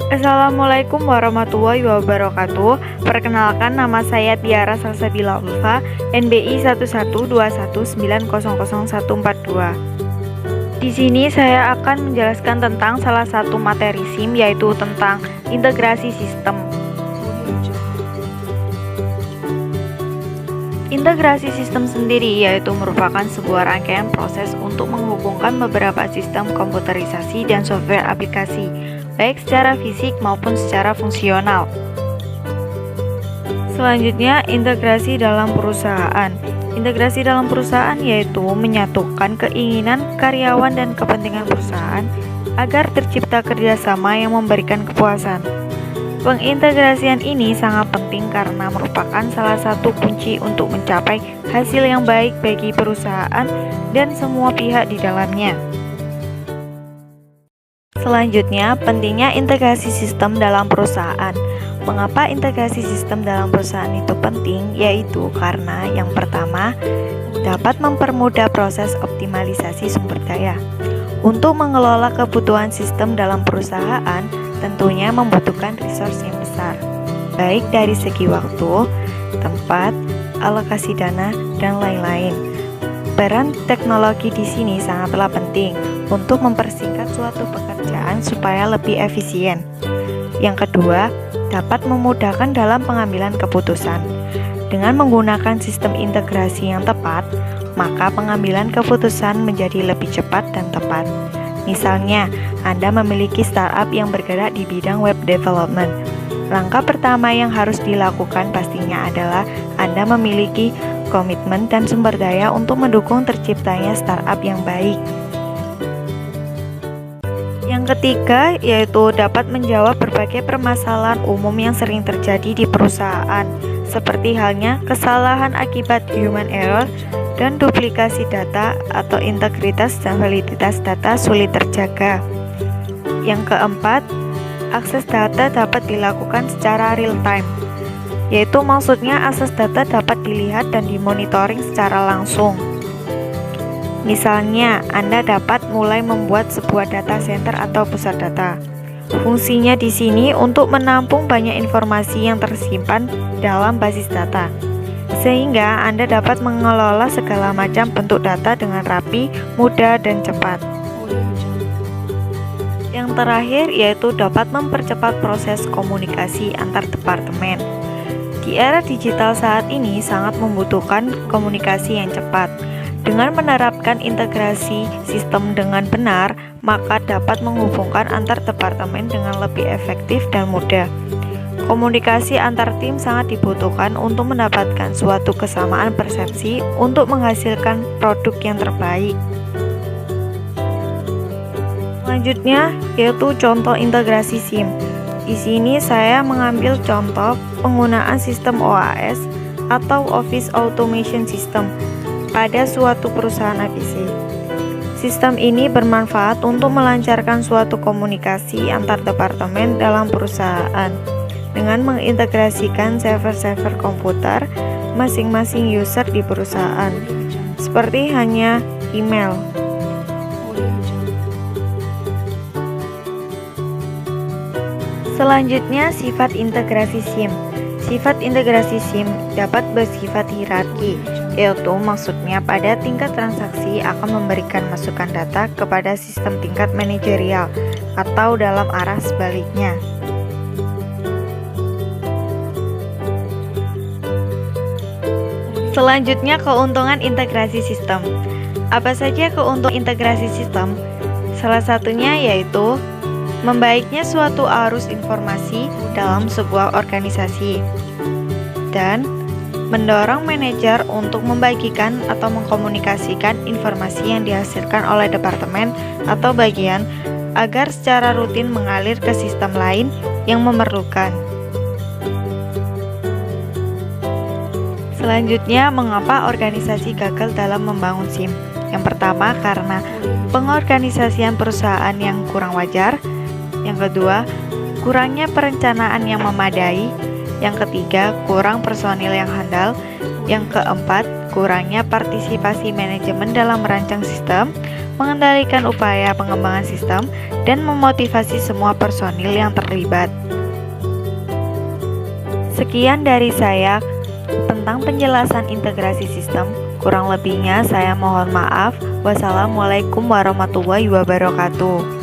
Assalamualaikum warahmatullahi wabarakatuh. Perkenalkan, nama saya Tiara Salsabila Ulfa, NBI 11219001442. Di sini saya akan menjelaskan tentang salah satu materi SIM, yaitu tentang integrasi sistem. Integrasi sistem sendiri yaitu merupakan sebuah rangkaian proses untuk menghubungkan beberapa sistem komputerisasi dan software aplikasi, baik secara fisik maupun secara fungsional. Selanjutnya, integrasi dalam perusahaan. Integrasi dalam perusahaan yaitu menyatukan keinginan karyawan dan kepentingan perusahaan agar tercipta kerjasama yang memberikan kepuasan. Pengintegrasian ini sangat penting karena merupakan salah satu kunci untuk mencapai hasil yang baik bagi perusahaan dan semua pihak di dalamnya. Selanjutnya, pentingnya integrasi sistem dalam perusahaan. Mengapa integrasi sistem dalam perusahaan itu penting? Yaitu karena yang pertama, dapat mempermudah proses optimalisasi sumber daya. Untuk mengelola kebutuhan sistem dalam perusahaan, tentunya membutuhkan resource yang besar, baik dari segi waktu, tempat, alokasi dana, dan lain-lain. Peran teknologi di sini sangatlah penting untuk mempersingkat suatu pekerjaan supaya lebih efisien. Yang kedua, dapat memudahkan dalam pengambilan keputusan. Dengan menggunakan sistem integrasi yang tepat, maka pengambilan keputusan menjadi lebih cepat dan tepat. Misalnya, Anda memiliki startup yang bergerak di bidang web development. Langkah pertama yang harus dilakukan pastinya adalah Anda memiliki komitmen dan sumber daya untuk mendukung terciptanya startup yang baik. Yang ketiga, yaitu dapat menjawab berbagai permasalahan umum yang sering terjadi di perusahaan, seperti halnya kesalahan akibat human error dan duplikasi data atau integritas dan validitas data sulit terjaga. Yang keempat, akses data dapat dilakukan secara real time, yaitu maksudnya akses data dapat dilihat dan dimonitoring secara langsung. Misalnya, Anda dapat mulai membuat sebuah data center atau pusat data. Fungsinya di sini untuk menampung banyak informasi yang tersimpan dalam basis data, sehingga Anda dapat mengelola segala macam bentuk data dengan rapi, mudah, dan cepat. Yang terakhir yaitu dapat mempercepat proses komunikasi antar departemen. Di era digital saat ini sangat membutuhkan komunikasi yang cepat. Dengan menerapkan integrasi sistem dengan benar, maka dapat menghubungkan antar departemen dengan lebih efektif dan mudah. Komunikasi antar tim sangat dibutuhkan untuk mendapatkan suatu kesamaan persepsi untuk menghasilkan produk yang terbaik. Selanjutnya yaitu contoh integrasi SIM. Di sini saya mengambil contoh penggunaan sistem OAS atau Office Automation System pada suatu perusahaan APC. Sistem ini bermanfaat untuk melancarkan suatu komunikasi antar departemen dalam perusahaan dengan mengintegrasikan server-server komputer masing-masing user di perusahaan, seperti hanya email. Selanjutnya, sifat integrasi SIM. Sifat integrasi SIM dapat bersifat hierarki, yaitu maksudnya pada tingkat transaksi akan memberikan masukan data kepada sistem tingkat manajerial atau dalam arah sebaliknya. Selanjutnya, keuntungan integrasi sistem. Apa saja keuntungan integrasi sistem? Salah satunya yaitu membaiknya suatu arus informasi dalam sebuah organisasi dan mendorong manajer untuk membagikan atau mengkomunikasikan informasi yang dihasilkan oleh departemen atau bagian agar secara rutin mengalir ke sistem lain yang memerlukan. Selanjutnya, mengapa organisasi gagal dalam membangun SIM? Yang pertama, karena pengorganisasian perusahaan yang kurang wajar. Yang kedua, kurangnya perencanaan yang memadai. Yang ketiga, kurang personil yang handal. Yang keempat, kurangnya partisipasi manajemen dalam merancang sistem. mengendalikan upaya pengembangan sistem, dan memotivasi semua personil yang terlibat. Sekian dari saya tentang penjelasan integrasi sistem. Kurang lebihnya saya mohon maaf. Wassalamualaikum warahmatullahi wabarakatuh.